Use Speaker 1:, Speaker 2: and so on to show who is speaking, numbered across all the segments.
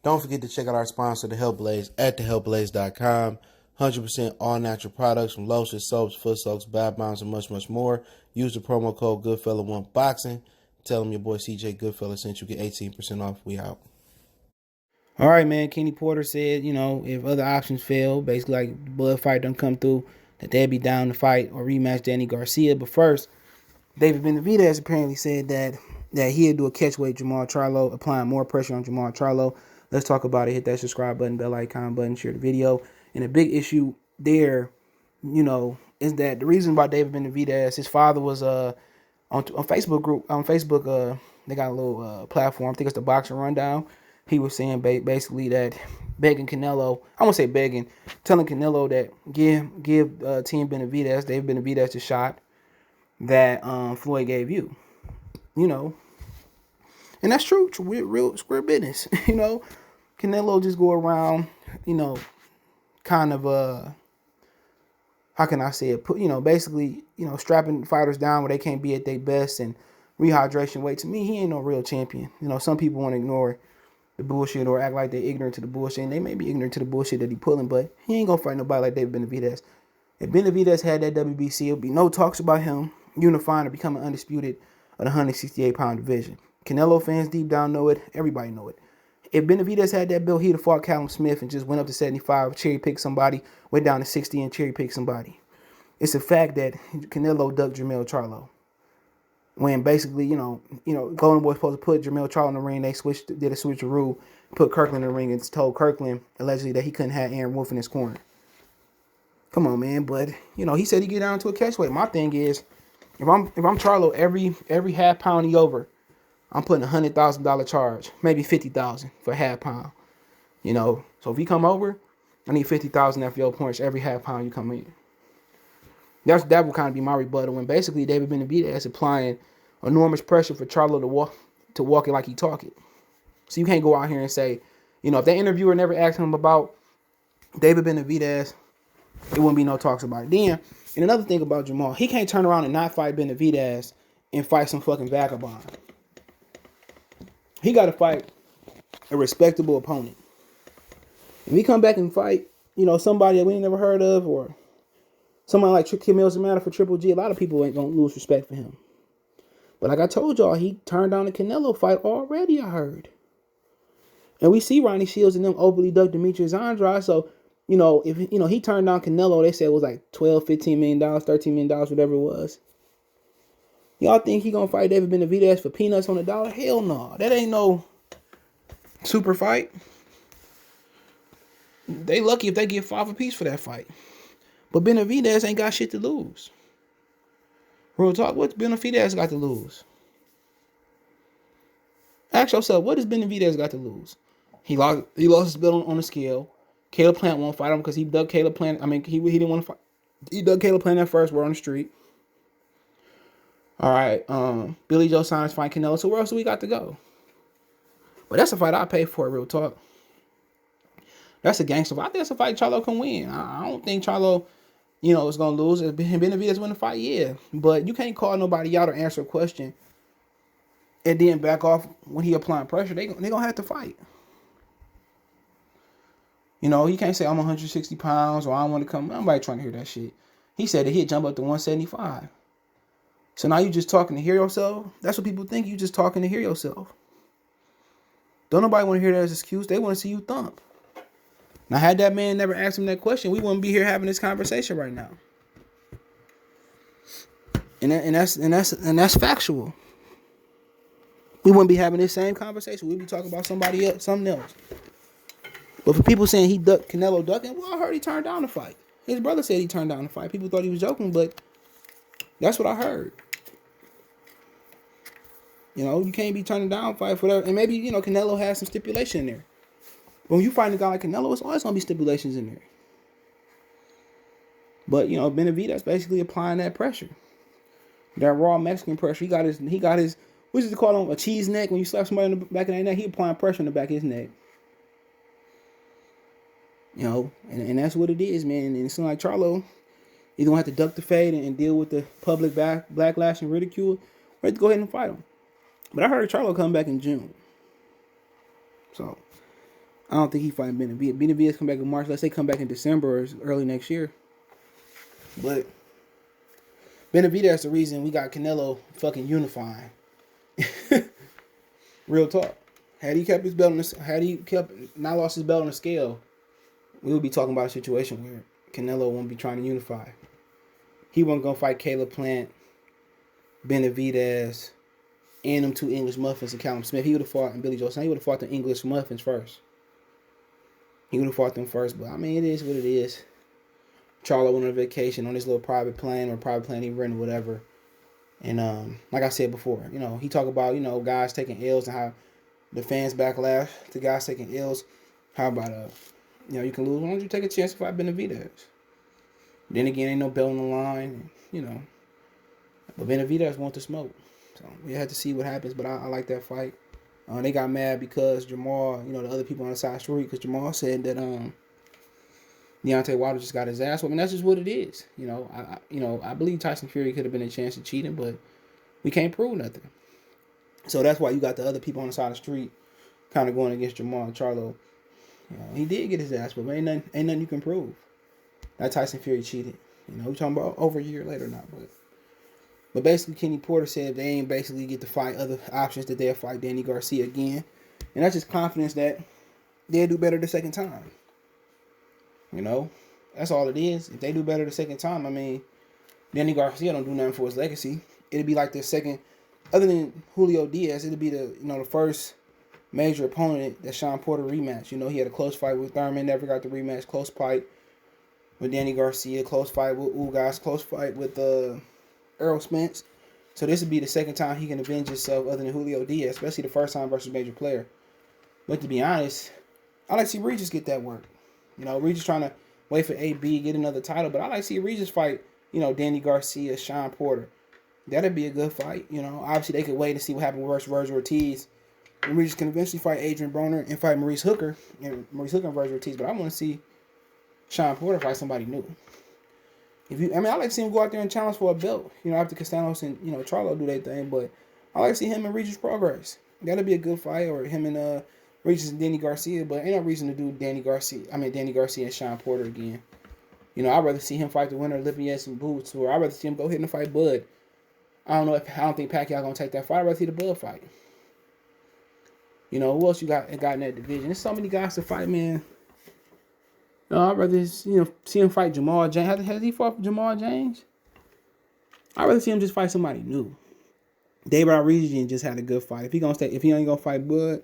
Speaker 1: Don't forget to check out our sponsor, The Health Blaze, at thehealthblaze.com. 100% all natural products from lotions, soaps, foot soaks, bath bombs, and much, much more. Use the promo code Goodfella1Boxing. Tell them your boy CJ Goodfella sent you. Get 18% off. We out.
Speaker 2: All right, man. Kenny Porter said, if other options fail, basically like the blood fight don't come through, that they'd be down to fight or rematch Danny Garcia. But first, David Benavidez apparently said that he'd do a catchweight Jermall Charlo, applying more pressure on Jermall Charlo. Let's talk about it. Hit that subscribe button, bell icon button, share the video. And a big issue there, is that the reason why David Benavidez, his father was on Facebook group on Facebook. They got a little platform. I think it's the Boxing Rundown. He was saying basically that begging Canelo, I won't say begging, telling Canelo that give Team Benavidez, David Benavidez, the shot that Floyd gave you, and that's true. Real square business. Canelo just go around, kind of how can I say it? Basically, strapping fighters down where they can't be at their best and rehydration weight. To me, he ain't no real champion. Some people want to ignore the bullshit or act like they're ignorant to the bullshit, and they may be ignorant to the bullshit that he pulling, but he ain't gonna fight nobody like David Benavidez. If Benavidez had that WBC, it would be no talks about him unifying or becoming undisputed of the 168-pound division. Canelo fans deep down know it. Everybody know it. If Benavidez had that belt, he'd have fought Callum Smith and just went up to 75, cherry-picked somebody, went down to 60 and cherry-picked somebody. It's a fact that Canelo ducked Jermall Charlo. When basically, Golden Boy was supposed to put Jermall Charlo in the ring, they did a switcheroo, put Kirkland in the ring, and told Kirkland allegedly that he couldn't have Aaron Wolf in his corner. Come on, man. But he said he'd get down to a catchweight. My thing is, if I'm Charlo, every half pound he over, I'm putting $100,000 charge, maybe $50,000 for a half pound. So if he come over, I need $50,000 after your points every half pound you come in. That would kind of be my rebuttal. When basically David Benavidez applying enormous pressure for Charlo to walk it like he talk it. So you can't go out here and say, if that interviewer never asked him about David Benavidez, it wouldn't be no talks about it. Then, and another thing about Jermall, he can't turn around and not fight Benavidez and fight some fucking vagabond. He got to fight a respectable opponent. If he come back and fight, somebody that we ain't never heard of, or somebody like Camille Zamata for Triple G, a lot of people ain't going to lose respect for him. But like I told y'all, he turned down the Canelo fight already, I heard. And we see Ronnie Shields and them openly duck Demetrius Andrade. So, if he turned down Canelo, they said it was like $12, $15 million, $13 million, whatever it was. Y'all think he gonna fight David Benavidez for peanuts on the dollar? Hell no. That ain't no super fight. They lucky if they get $5 apiece for that fight. But Benavidez ain't got shit to lose. Real talk, what's Benavidez got to lose? Ask yourself, what does Benavidez got to lose? He lost his belt on the scale. Caleb Plant won't fight him because he dug Caleb Plant. I mean, he didn't want to fight. He dug Caleb Plant at first. We're on the street. All right. Billy Joe Saunders fight Canelo. So where else do we got to go? But that's a fight I pay for, real talk. That's a gangster fight. I think that's a fight Charlo can win. I don't think Charlo, is going to lose. If Benavidez win the fight, yeah. But you can't call nobody out or answer a question and then back off when he applying pressure. They going to have to fight. He can't say I'm 160 pounds or I don't want to come. Nobody trying to hear that shit. He said that he'd jump up to 175. So now you just talking to hear yourself? That's what people think. You just talking to hear yourself. Don't nobody want to hear that as an excuse. They want to see you thump. Now, had that man never asked him that question, we wouldn't be here having this conversation right now. And that's factual. We wouldn't be having this same conversation. We'd be talking about somebody else, something else. But for people saying he ducked Canelo ducking, well, I heard he turned down the fight. His brother said he turned down the fight. People thought he was joking, but that's what I heard. You can't be turning down fight for whatever. And maybe, Canelo has some stipulation in there. But when you find a guy like Canelo, it's always going to be stipulations in there. But, Benavidez basically applying that pressure. That raw Mexican pressure. He got his, what is it called, a cheese neck? When you slap somebody in the back of their neck, he applying pressure in the back of his neck. And that's what it is, man. And it's like Charlo, you don't have to duck the fade and deal with the public backlash and ridicule. We have to go ahead and fight him. But I heard Charlo come back in June. So, I don't think he fighting Benavidez. Benavidez come back in March. Let's say come back in December or early next year. But Benavidez is the reason we got Canelo fucking unifying. Real talk. Had he kept his belt not lost his belt on the scale, we would be talking about a situation where Canelo won't be trying to unify. He wasn't gonna fight Caleb Plant, Benavidez, and them 2 English muffins and Callum Smith. He would have fought, and Billy Joe Saunders, he would have fought the English muffins first. He would have fought them first, but I mean, it is what it is. Charlo went on vacation on his little private plane he rented, whatever. And like I said before, he talk about, guys taking L's and how the fans backlash to guys taking L's. How about, you can lose. Why don't you take a chance to fight Benavidez? Then again, ain't no belt on the line, But Benavidez want the smoke. So we had to see what happens, but I like that fight. They got mad because Jermall, the other people on the side of the street, because Jermall said that Deontay Wilder just got his ass whooped. I mean, that's just what it is. I believe Tyson Fury could have been a chance of cheating, but we can't prove nothing. So that's why you got the other people on the side of the street kind of going against Jermall and Charlo. He did get his ass whooped, but ain't nothing you can prove. That Tyson Fury cheated. We're talking about over a year later now, but basically Kenny Porter said if they ain't basically get to fight other options, that they'll fight Danny Garcia again. And that's just confidence that they'll do better the second time. That's all it is. If they do better the second time, I mean, Danny Garcia don't do nothing for his legacy. It'd be like the second, other than Julio Diaz, it'd be the first major opponent that Shawn Porter rematch. He had a close fight with Thurman, never got the rematch. Close fight with Danny Garcia, close fight with Ugas, close fight with Errol Spence. So this would be the second time he can avenge himself other than Julio Diaz, especially the first time versus major player. But to be honest, I like to see Regis get that work. Regis trying to wait for AB, get another title, but I like to see Regis fight, Danny Garcia, Shawn Porter. That'd be a good fight. Obviously they could wait and see what happened versus Virgil Ortiz. And Regis can eventually fight Adrian Broner and fight Maurice Hooker and Virgil Ortiz. But I want to see Shawn Porter fight somebody new. I like to see him go out there and challenge for a belt. After Castanos and Charlo do their thing, but I like to see him and Regis progress. That'd be a good fight, or him and Regis and Danny Garcia. But ain't no reason to do Danny Garcia and Shawn Porter again. I'd rather see him fight the winner of Lipinets and Boots, or I'd rather see him go ahead and fight Bud. I don't think Pacquiao gonna take that fight. I'd rather see the Bud fight. Who else you got in that division? There's so many guys to fight, man. I'd rather see him fight Jamal James. Has he fought Jamal James? I'd rather see him just fight somebody new. David Arregian just had a good fight. If he ain't gonna fight Bud,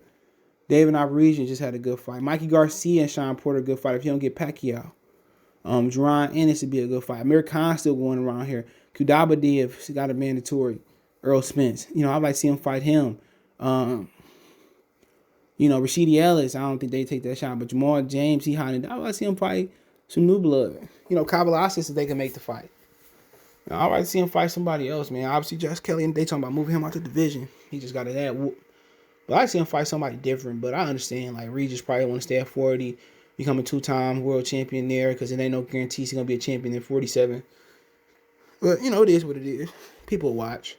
Speaker 2: David Arregian just had a good fight. Mikey Garcia and Shawn Porter, a good fight. If he don't get Pacquiao, Jerron Ennis would be a good fight. Amir Khan still going around here. Kudaba Diaz got a mandatory. Earl Spence, I'd like to see him fight him. Rashidi Ellis, I don't think they take that shot, but Jamal James, he hot. I'd like to see him fight some new blood. Kavalasis, if they can make the fight. I'd like to see him fight somebody else, man. Obviously, Josh Kelly, and they talking about moving him out the division. He just got his ass whooped. But I'd like to see him fight somebody different, but I understand, like, Regis probably want to stay at 40, become a 2-time world champion there, because it ain't no guarantees he's going to be a champion in 47. But, it is what it is. People watch.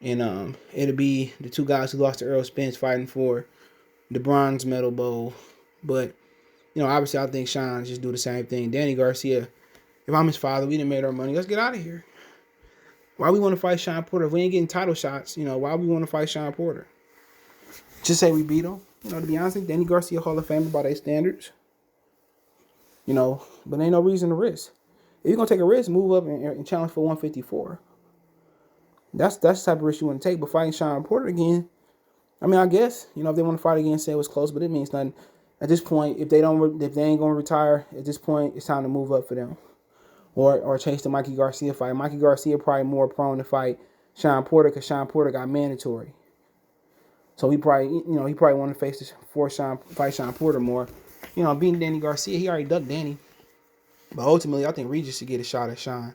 Speaker 2: And it'll be the two guys who lost to Earl Spence fighting for the bronze medal bowl. But, obviously I think Shawn just do the same thing. Danny Garcia, if I'm his father, we done made our money. Let's get out of here. Why we want to fight Shawn Porter? If we ain't getting title shots, why we want to fight Shawn Porter? Just say we beat him. To be honest, Danny Garcia Hall of Famer by their standards. But ain't no reason to risk. If you're going to take a risk, move up and challenge for 154. That's the type of risk you want to take. But fighting Shawn Porter again, I guess, if they want to fight again, say it was close, but it means nothing. At this point, if they ain't going to retire, at this point, it's time to move up for them. Or chase the Mikey Garcia fight. Mikey Garcia probably more prone to fight Shawn Porter because Shawn Porter got mandatory. So he probably want to fight Shawn Porter more. Beating Danny Garcia, he already ducked Danny. But ultimately, I think Regis should get a shot at Shawn.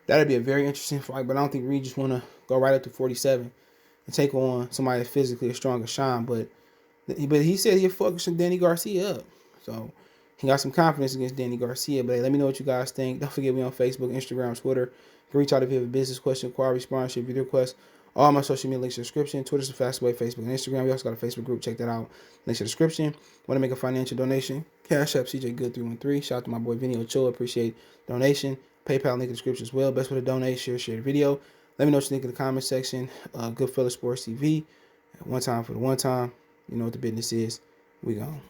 Speaker 2: That'd be a very interesting fight, but I don't think Regis want to go right up to 47 and take on somebody that's physically as strong as Shawn. But he said he'll focus on Danny Garcia up. So he got some confidence against Danny Garcia. But hey, let me know what you guys think. Don't forget we on Facebook, Instagram, Twitter. You can reach out if you have a business question, inquiry, sponsorship, video request. All my social media links in the description. Twitter's the fastest way, Facebook and Instagram. We also got a Facebook group. Check that out. Links in the description. Want to make a financial donation? Cash App CJ Good 313. Shout out to my boy Vinny Ochoa. Appreciate donation. PayPal link in the description as well. Best way to donate, share the video. Let me know what you think in the comment section. Goodfellas Sports TV. One time for the one time. You know what the business is. We gone.